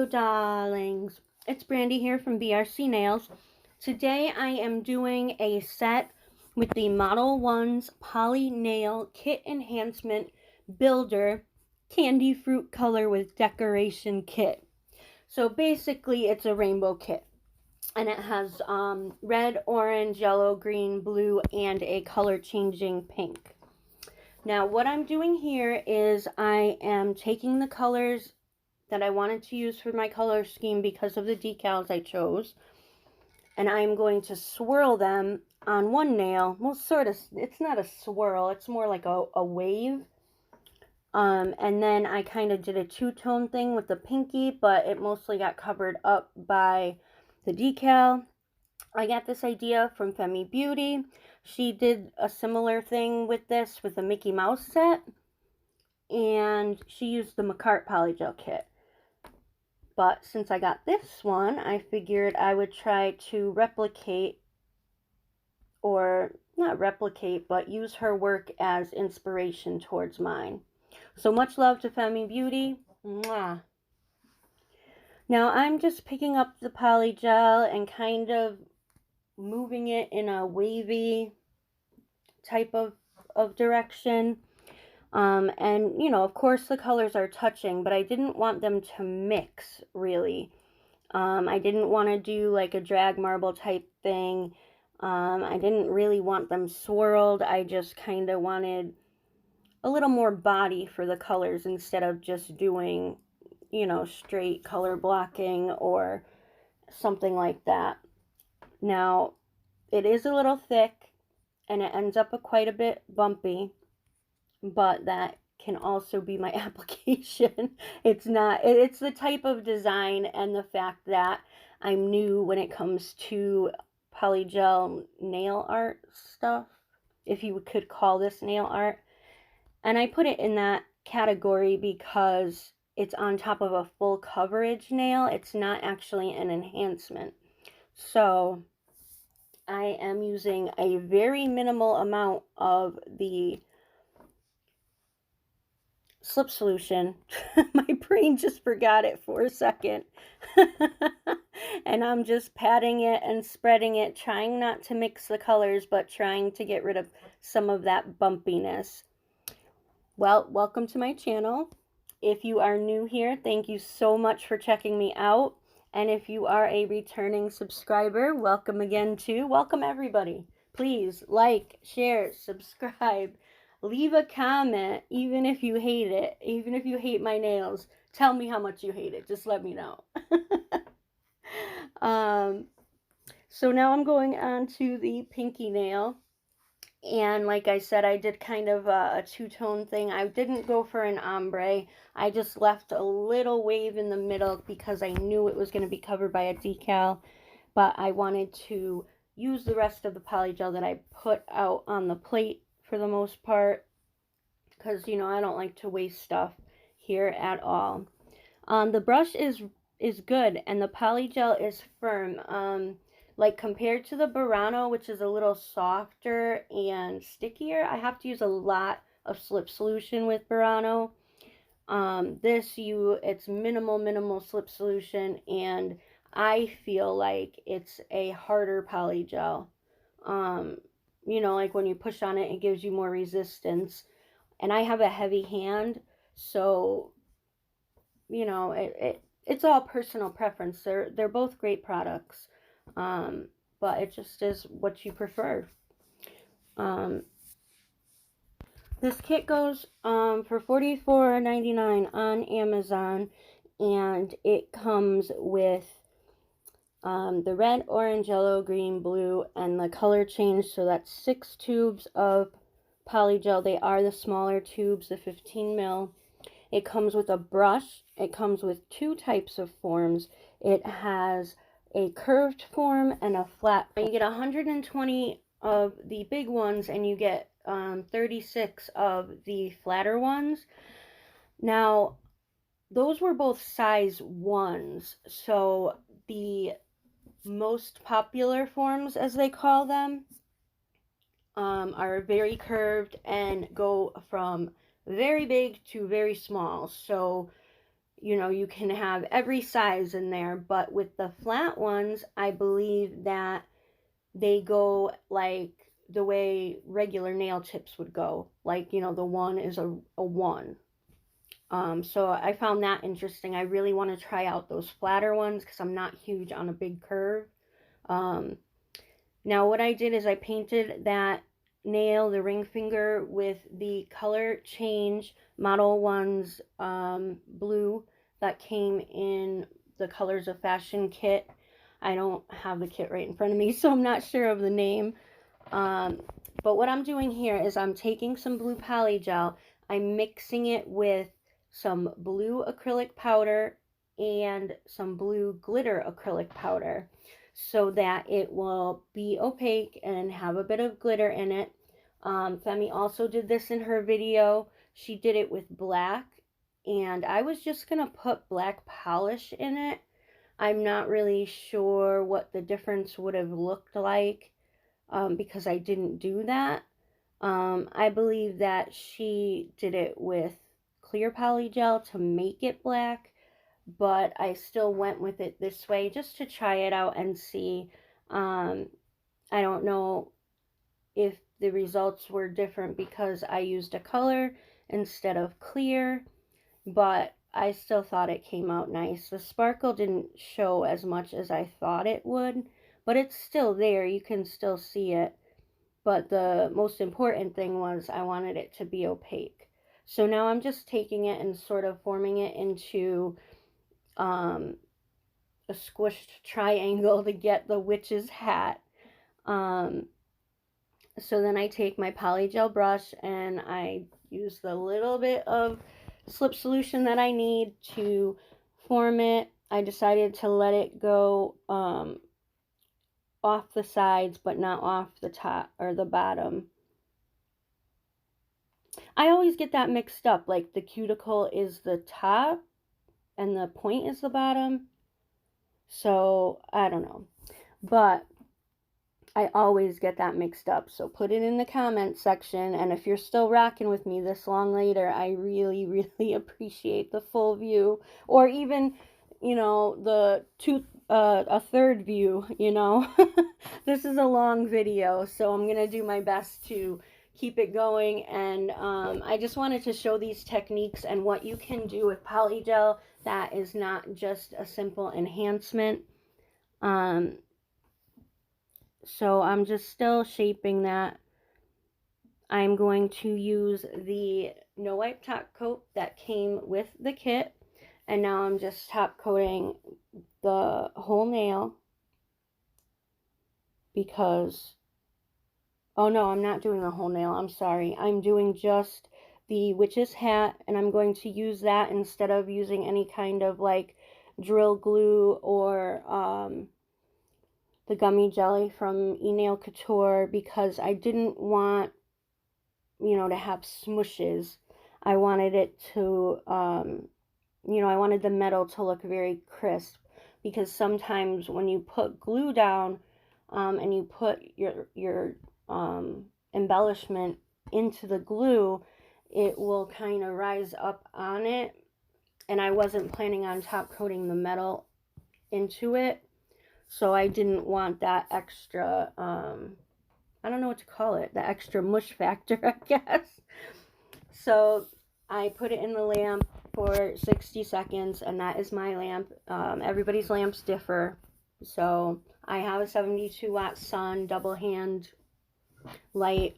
darlings, it's Brandy here from BRC Nails. Today I am doing a set with the Modelones Poly Nail Kit Enhancement Builder Candy Fruit Color with Decoration Kit. So basically it's a rainbow kit, and it has red, orange, yellow, green, blue, and a color changing pink. Now what I'm doing here is I am taking the colors that I wanted to use for my color scheme because of the decals I chose, and I'm going to swirl them on one nail. Well, sort of, it's not a swirl, it's more like a wave. And then I kind of did a two-tone thing with the pinky, but it mostly got covered up by the decal. I got this idea from Femi Beauty. She did a similar thing with this with the Mickey Mouse set, and she used the Newhalloween polygel kit. But since I got this one, I figured I would try to replicate, or not replicate, but use her work as inspiration towards mine. So much love to Femi Beauty. Mwah. Now I'm just picking up the polygel and kind of moving it in a wavy type of direction. And, you know, of course the colors are touching, but I didn't want them to mix, really. I didn't want to do like a drag marble type thing. I didn't really want them swirled. I just kind of wanted a little more body for the colors instead of just doing, you know, straight color blocking or something like that. Now, it is a little thick, and it ends up quite a bit bumpy, but that can also be my application. It's the type of design and the fact that I'm new when it comes to polygel nail art stuff, if you could call this nail art. And I put it in that category because it's on top of a full coverage nail. It's not actually an enhancement. So I am using a very minimal amount of the slip solution. My brain just forgot it for a second. And I'm just patting it and spreading it, trying not to mix the colors, but trying to get rid of some of that bumpiness. Well, welcome to my channel. If you are new here, thank you so much for checking me out. And if you are a returning subscriber, welcome again too. Welcome everybody. Please like, share, subscribe. Leave a comment, even if you hate it, even if you hate my nails. Tell me how much you hate it. Just let me know. So now I'm going on to the pinky nail. And like I said, I did kind of a two-tone thing. I didn't go for an ombre. I just left a little wave in the middle because I knew it was going to be covered by a decal. But I wanted to use the rest of the polygel that I put out on the plate for the most part, because, you know, I don't like to waste stuff here at all. The brush is good, and the polygel is firm. Like compared to the Burano, which is a little softer and stickier, I have to use a lot of slip solution with Burano. It's minimal slip solution, and I feel like it's a harder polygel. You know, like when you push on it, it gives you more resistance. And I have a heavy hand, so, you know, it's all personal preference. They're both great products, but it just is what you prefer. This kit goes for $44.99 on Amazon, and it comes with the red, orange, yellow, green, blue, and the color change. So that's 6 tubes of polygel. They are the smaller tubes, the 15 mil. It comes with a brush. It comes with 2 types of forms. It has a curved form and a flat. You get 120 of the big ones, and you get 36 of the flatter ones. Now, those were both size 1s, so the most popular forms, as they call them, are very curved and go from very big to very small. So you know, you can have every size in there, but with the flat ones, I believe that they go like the way regular nail tips would go. Like, you know, the one is a 1. So I found that interesting. I really want to try out those flatter ones because I'm not huge on a big curve. Now what I did is I painted that nail, the ring finger, with the color change Model 1's blue that came in the Colors of Fashion kit. I don't have the kit right in front of me, so I'm not sure of the name. But what I'm doing here is I'm taking some blue polygel, I'm mixing it with some blue acrylic powder and some blue glitter acrylic powder so that it will be opaque and have a bit of glitter in it. Femi also did this in her video. She did it with black, and I was just going to put black polish in it. I'm not really sure what the difference would have looked like because I didn't do that. I believe that she did it with clear polygel to make it black, but I still went with it this way just to try it out and see. I don't know if the results were different because I used a color instead of clear, but I still thought it came out nice. The sparkle didn't show as much as I thought it would, but it's still there. You can still see it. But the most important thing was I wanted it to be opaque. So now I'm just taking it and sort of forming it into a squished triangle to get the witch's hat. So then I take my polygel brush and I use the little bit of slip solution that I need to form it. I decided to let it go off the sides, but not off the top or the bottom. I always get that mixed up, like the cuticle is the top and the point is the bottom. So I don't know, but I always get that mixed up. So put it in the comment section, and if you're still rocking with me this long later, I really, really appreciate the full view, or even, you know, a third view, you know. This is a long video, so I'm gonna do my best to keep it going, and I just wanted to show these techniques and what you can do with polygel that is not just a simple enhancement. So I'm just still shaping that. I'm going to use the No Wipe Top Coat that came with the kit, and now I'm just top coating the whole nail because, oh no, I'm not doing the whole nail, I'm sorry. I'm doing just the witch's hat, and I'm going to use that instead of using any kind of like drill glue or the gummy jelly from eNail Couture, because I didn't want, you know, to have smooshes. I wanted it to, you know, I wanted the metal to look very crisp, because sometimes when you put glue down and you put your embellishment into the glue, it will kind of rise up on it, and I wasn't planning on top coating the metal into it, so I didn't want that extra, I don't know what to call it, the extra mush factor, I guess. So I put it in the lamp for 60 seconds, and that is my lamp. Everybody's lamps differ. So I have a 72 watt sun double hand light,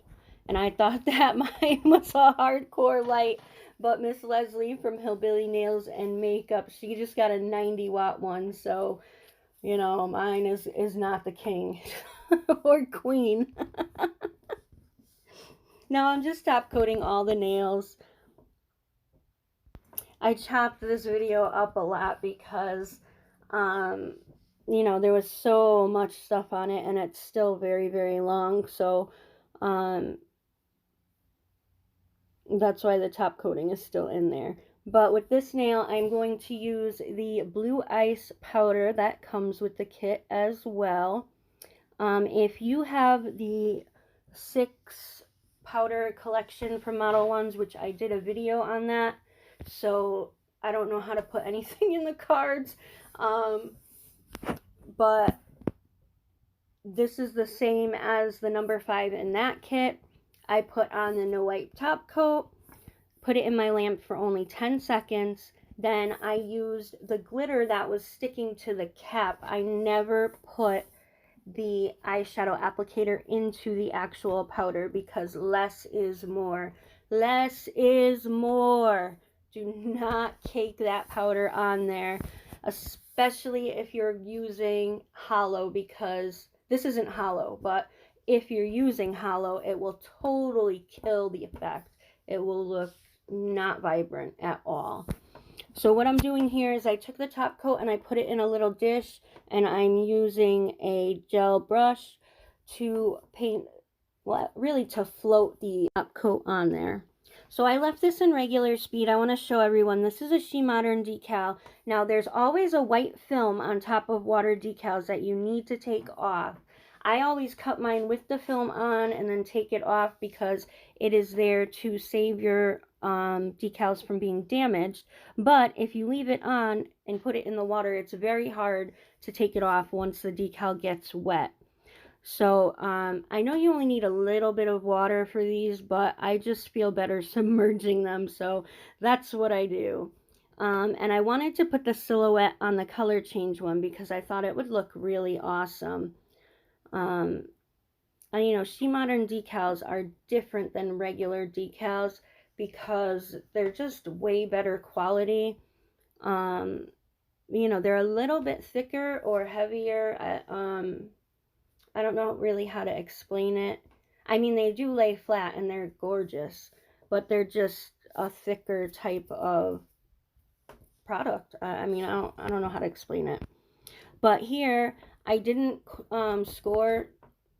and I thought that mine was a hardcore light, but Miss Leslie from Hillbilly Nails and Makeup, she just got a 90 watt one, so, you know, mine is not the king or queen. Now I'm just top coating all the nails. I chopped this video up a lot because, you know, there was so much stuff on it, and it's still very, very long, so, that's why the top coating is still in there. But with this nail, I'm going to use the blue ice powder that comes with the kit as well. If you have the 6 powder collection from Modelones, which I did a video on that, so I don't know how to put anything in the cards. But this is the same as the number 5 in that kit. I put on the no wipe top coat, put it in my lamp for only 10 seconds. Then I used the glitter that was sticking to the cap. I never put the eyeshadow applicator into the actual powder because less is more. Less is more. Do not cake that powder on there, especially if you're using hollow, because this isn't hollow, but if you're using hollow, it will totally kill the effect. It will look not vibrant at all. So what I'm doing here is I took the top coat and I put it in a little dish, and I'm using a gel brush to paint, well, really to float the top coat on there. So I left this in regular speed. I want to show everyone, this is a She Modern decal. Now there's always a white film on top of water decals that you need to take off. I always cut mine with the film on and then take it off because it is there to save your decals from being damaged. But if you leave it on and put it in the water, it's very hard to take it off once the decal gets wet. So I know you only need a little bit of water for these, but I just feel better submerging them, so that's what I do. And I wanted to put the silhouette on the color change one because I thought it would look really awesome. And you know, She Modern decals are different than regular decals because they're just way better quality. You know, they're a little bit thicker or heavier. I don't know really how to explain it. I mean, they do lay flat and they're gorgeous, but they're just a thicker type of product. I mean, I don't know how to explain it. But here, I didn't score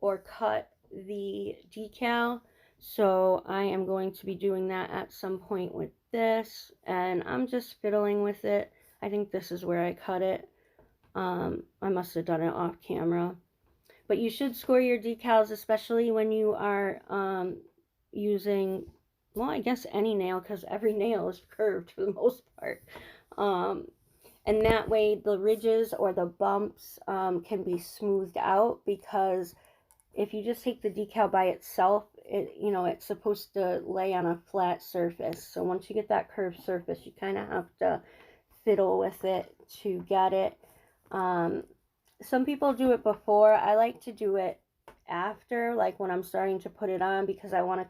or cut the decal, so I am going to be doing that at some point with this, and I'm just fiddling with it. I think this is where I cut it. I must have done it off camera. But you should score your decals, especially when you are using, well, I guess any nail, because every nail is curved for the most part. And that way the ridges or the bumps can be smoothed out, because if you just take the decal by itself, you know, it's supposed to lay on a flat surface. So once you get that curved surface, you kind of have to fiddle with it to get it. Some people do it before. I like to do it after, like when I'm starting to put it on, because I want to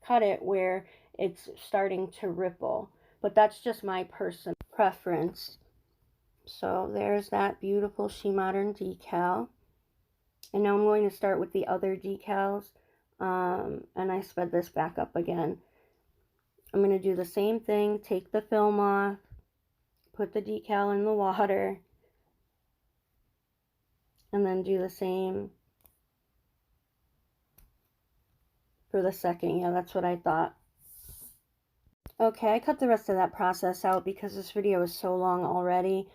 cut it where it's starting to ripple. But that's just my personal preference. So there's that beautiful She Modern decal. And now I'm going to start with the other decals. And I sped this back up again. I'm going to do the same thing. Take the film off. Put the decal in the water. And then do the same for the second. Yeah, that's what I thought. Okay, I cut the rest of that process out because this video is so long already.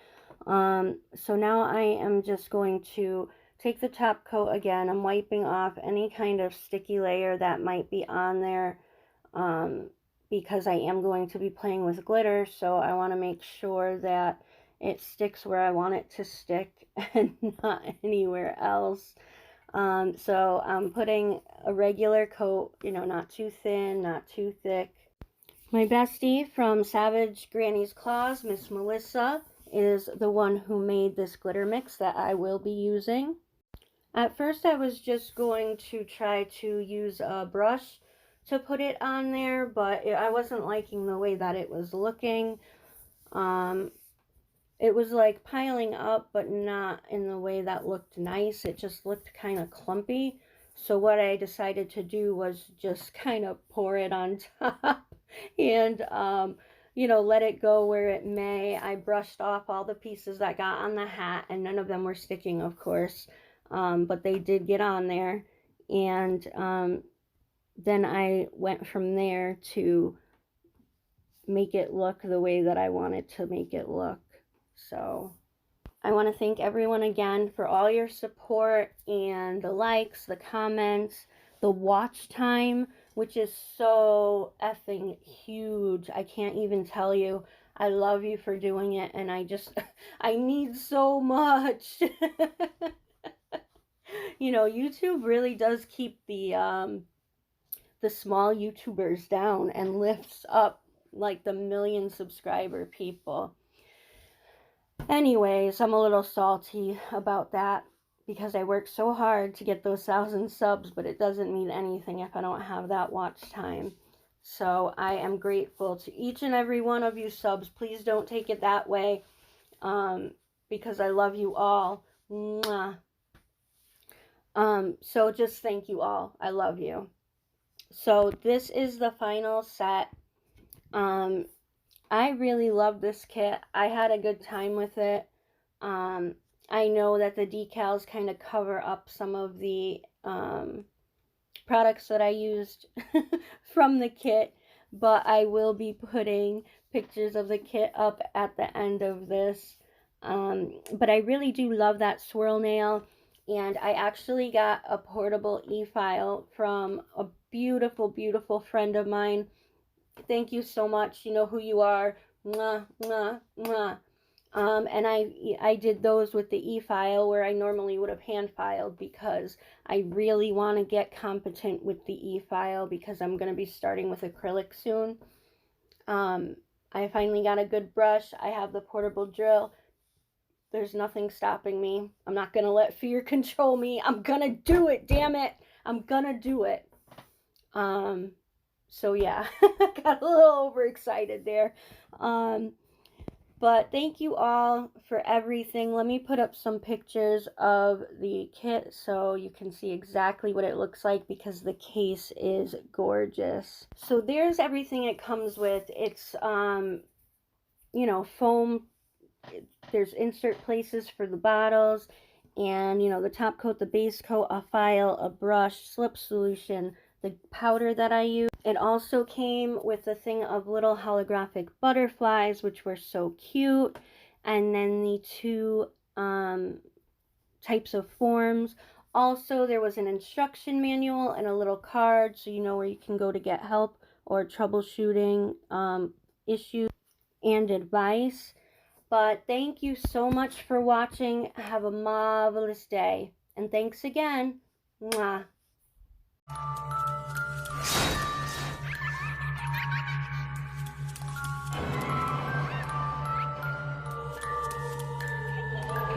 So now I am just going to take the top coat again. I'm wiping off any kind of sticky layer that might be on there, because I am going to be playing with glitter, so I want to make sure that it sticks where I want it to stick and not anywhere else. So I'm putting a regular coat, you know, not too thin, not too thick. My bestie from Savage Granny's Claws, Miss Melissa, is the one who made this glitter mix that I will be using. At first I was just going to try to use a brush to put it on there, but I wasn't liking the way that it was looking. It was like piling up, but not in the way that looked nice. It just looked kind of clumpy. So what I decided to do was just kind of pour it on top and, you know, let it go where it may. I brushed off all the pieces that got on the hat, and none of them were sticking, of course. But they did get on there. And then I went from there to make it look the way that I wanted to make it look. So I want to thank everyone again for all your support and the likes, the comments, the watch time, which is so effing huge. I can't even tell you. I love you for doing it, and I need so much. You know, YouTube really does keep the small YouTubers down and lifts up like the million subscriber people. Anyways, I'm a little salty about that because I worked so hard to get those 1,000 subs, but it doesn't mean anything if I don't have that watch time. So I am grateful to each and every one of you subs. Please don't take it that way, because I love you all. Mwah. So just thank you all. I love you. So this is the final set. I really love this kit. I had a good time with it. I know that the decals kind of cover up some of the products that I used from the kit, but I will be putting pictures of the kit up at the end of this. But I really do love that swirl nail, and I actually got a portable e-file from a beautiful, beautiful friend of mine. Thank you so much. You know who you are. Mwah, mwah, mwah. And I did those with the e-file where I normally would have hand filed, because I really want to get competent with the e-file because I'm going to be starting with acrylic soon. I finally got a good brush. I have the portable drill. There's nothing stopping me. I'm not going to let fear control me. I'm going to do it, damn it. I'm going to do it. So yeah, got a little overexcited there. But thank you all for everything. Let me put up some pictures of the kit so you can see exactly what it looks like, because the case is gorgeous. So there's everything it comes with. It's, you know, foam. There's insert places for the bottles, and, you know, the top coat, the base coat, a file, a brush, slip solution, the powder that I use. It also came with a thing of little holographic butterflies, which were so cute, and then the two types of forms. Also, there was an instruction manual and a little card, so you know where you can go to get help or troubleshooting issues and advice. But thank you so much for watching. Have a marvelous day, and thanks again. Mwah.